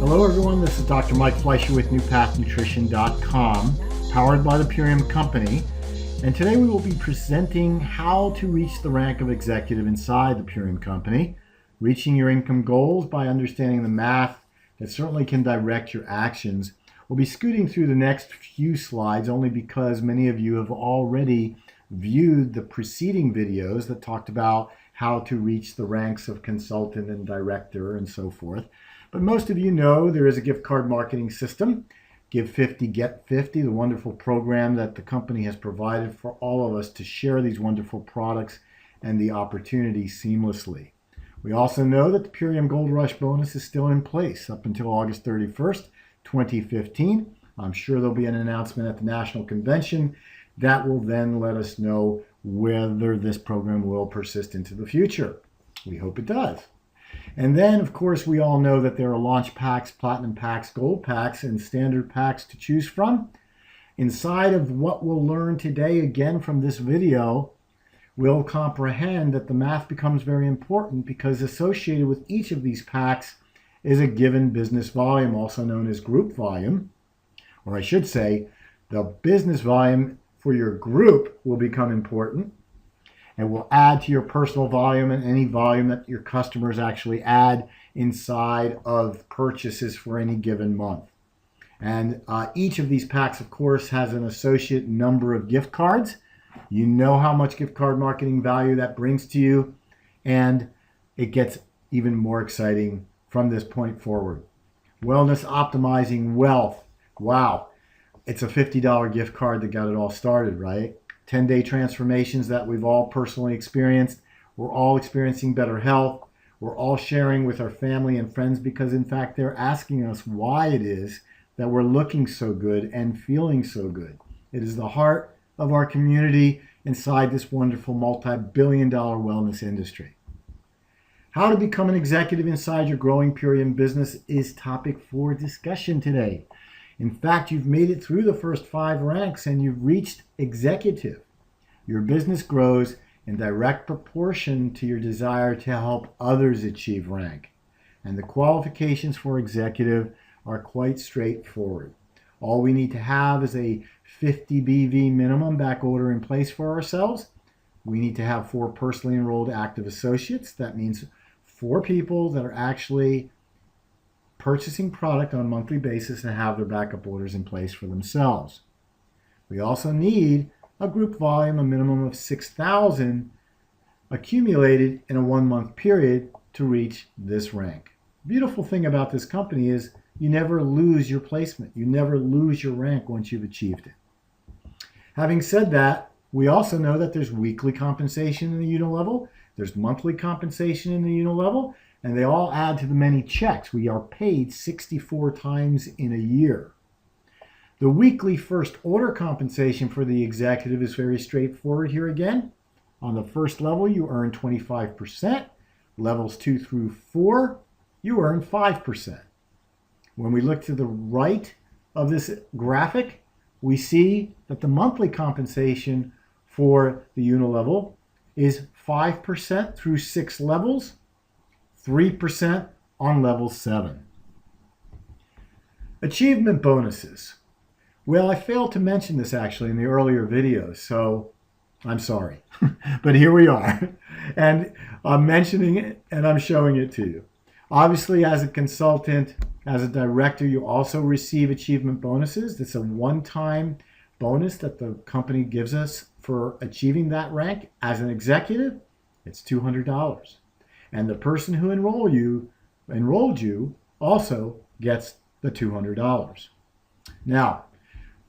Hello everyone, this is Dr. Mike Fleischer with NewPathNutrition.com, powered by the Purium Company. And today we will be presenting how to reach the rank of executive inside the Purium Company, reaching your income goals by understanding the math that certainly can direct your actions. We'll be scooting through the next few slides only because many of you have already viewed the preceding videos that talked about how to reach the ranks of consultant and director and so forth. But most of you know there is a gift card marketing system, Give 50, Get 50, the wonderful program that the company has provided for all of us to share these wonderful products and the opportunity seamlessly. We also know that the Purium Gold Rush bonus is still in place up until August 31st, 2015. I'm sure there'll be an announcement at the National Convention that will then let us know whether this program will persist into the future. We hope it does. And then, of course, we all know that there are launch packs, platinum packs, gold packs, and standard packs to choose from. Inside of what we'll learn today, again from this video, we'll comprehend that the math becomes very important because associated with each of these packs is a given business volume, also known as group volume. Or I should say, the business volume for your group will become important and will add to your personal volume and any volume that your customers actually add inside of purchases for any given month. And each of these packs, of course, has an associate number of gift cards. You know how much gift card marketing value that brings to you, and it gets even more exciting from this point forward. Wellness Optimizing Wealth. Wow, it's a $50 gift card that got it all started, right? 10-day transformations that we've all personally experienced. We're all experiencing better health. We're all sharing with our family and friends because, in fact, they're asking us why it is that we're looking so good and feeling so good. It is the heart of our community inside this wonderful multi-billion-dollar wellness industry. How to become an executive inside your growing Purium business is topic for discussion today. In fact, you've made it through the first 5 ranks and you've reached executive. Your business grows in direct proportion to your desire to help others achieve rank. And the qualifications for executive are quite straightforward. All we need to have is a 50 BV minimum back order in place for ourselves. We need to have 4 personally enrolled active associates. That means 4 people that are actually purchasing product on a monthly basis and have their backup orders in place for themselves. We also need a group volume, a minimum of 6,000 accumulated in a 1-month period to reach this rank. The beautiful thing about this company is you never lose your placement. You never lose your rank once you've achieved it. Having said that, we also know that there's weekly compensation in the unit level, there's monthly compensation in the unit level, and they all add to the many checks. We are paid 64 times in a year. The weekly first order compensation for the executive is very straightforward here again. On the first level, you earn 25%. Levels 2 through 4, you earn 5%. When we look to the right of this graphic, we see that the monthly compensation for the unit level is 5% through 6 levels, 3% on level 7. Achievement bonuses. Well, I failed to mention this actually in the earlier videos, so I'm sorry. But here we are. And I'm mentioning it and I'm showing it to you. Obviously, as a consultant, as a director, you also receive achievement bonuses. It's a one-time bonus that the company gives us for achieving that rank. As an executive, it's $200. And the person who enrolled you also gets the $200. Now,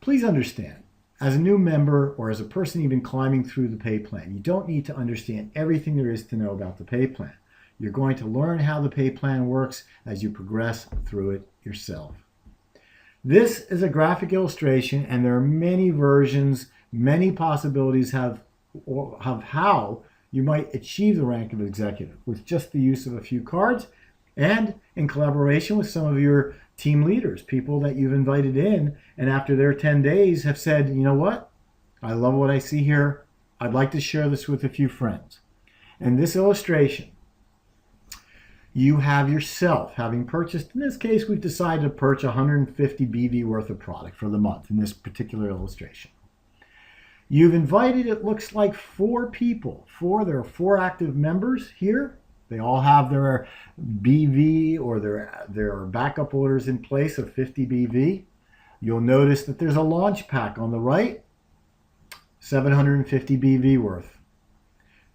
please understand, as a new member or as a person even climbing through the pay plan, you don't need to understand everything there is to know about the pay plan. You're going to learn how the pay plan works as you progress through it yourself. This is a graphic illustration, and there are many versions, many possibilities of how you might achieve the rank of executive with just the use of a few cards and in collaboration with some of your team leaders, people that you've invited in, and after their 10 days have said, you know what, I love what I see here. I'd like to share this with a few friends. And this illustration you have yourself, having purchased, in this case, we've decided to purchase 150 BV worth of product for the month in this particular illustration. You've invited, it looks like, 4 people. There are 4 active members here. They all have their BV or their backup orders in place of 50 BV. You'll notice that there's a launch pack on the right, 750 BV worth.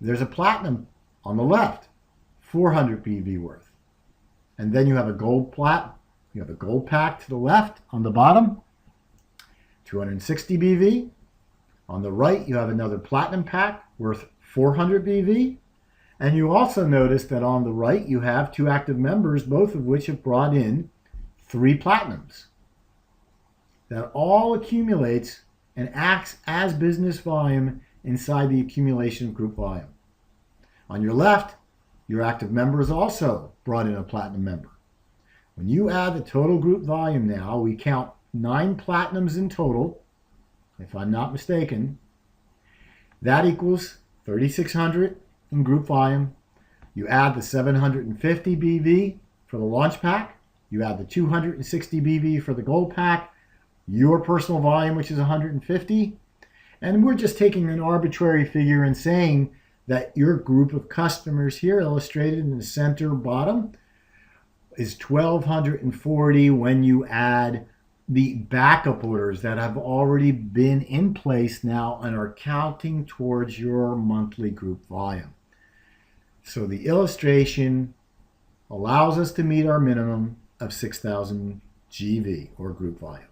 There's a platinum on the left, 400 BV worth. And then you have a gold pack to the left on the bottom, 260 BV. On the right, you have another platinum pack worth 400 BV. And you also notice that on the right, you have 2 active members, both of which have brought in 3 platinums. That all accumulates and acts as business volume inside the accumulation of group volume. On your left, your active members also brought in a platinum member. When you add the total group volume now, we count 9 platinums in total, if I'm not mistaken. That equals 3,600 in group volume. You add the 750 BV for the launch pack. You add the 260 BV for the gold pack. Your personal volume, which is 150. And we're just taking an arbitrary figure and saying that your group of customers here, illustrated in the center bottom, is 1,240 when you add the backup orders that have already been in place now and are counting towards your monthly group volume. So the illustration allows us to meet our minimum of 6,000 GV or group volume.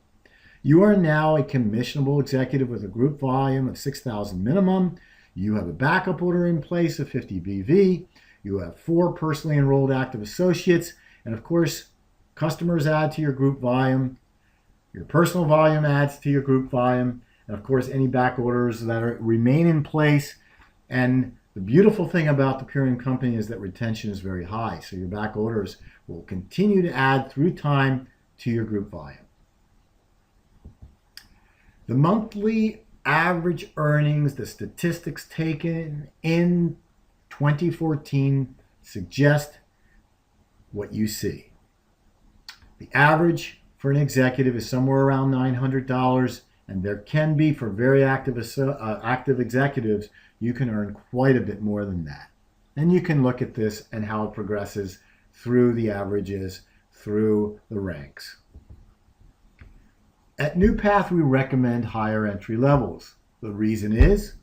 You are now a commissionable executive with a group volume of 6,000 minimum. You have a backup order in place of 50 BV. You have 4 personally enrolled active associates. And of course, customers add to your group volume. Your personal volume adds to your group volume. And of course, any back orders that remain in place. And the beautiful thing about the Purium company is that retention is very high. So your back orders will continue to add through time to your group volume. The monthly average earnings, the statistics taken in 2014 suggest what you see. The average for an executive is somewhere around $900, and there can be, for very active executives, you can earn quite a bit more than that. And you can look at this and how it progresses through the averages, through the ranks. At NewPath, we recommend higher entry levels. The reason is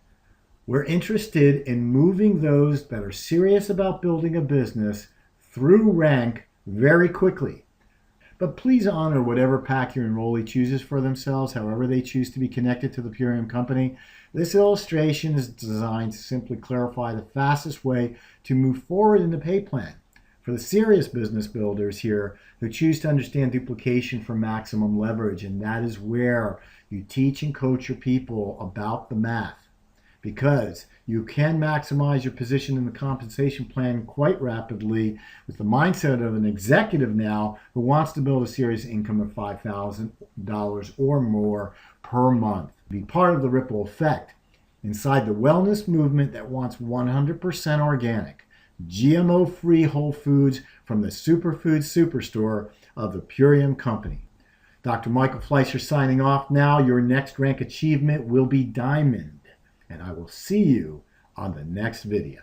we're interested in moving those that are serious about building a business through rank very quickly. But please honor whatever pack your enrollee chooses for themselves, however they choose to be connected to the Purium company. This illustration is designed to simply clarify the fastest way to move forward in the pay plan. For the serious business builders here who choose to understand duplication for maximum leverage, and that is where you teach and coach your people about the math, because you can maximize your position in the compensation plan quite rapidly with the mindset of an executive now who wants to build a serious income of $5,000 or more per month. Be part of the ripple effect inside the wellness movement that wants 100% organic, GMO-free whole foods from the Superfood Superstore of the Purium company. Dr. Michael Fleischer signing off now. Your next rank achievement will be Diamond, and I will see you on the next video.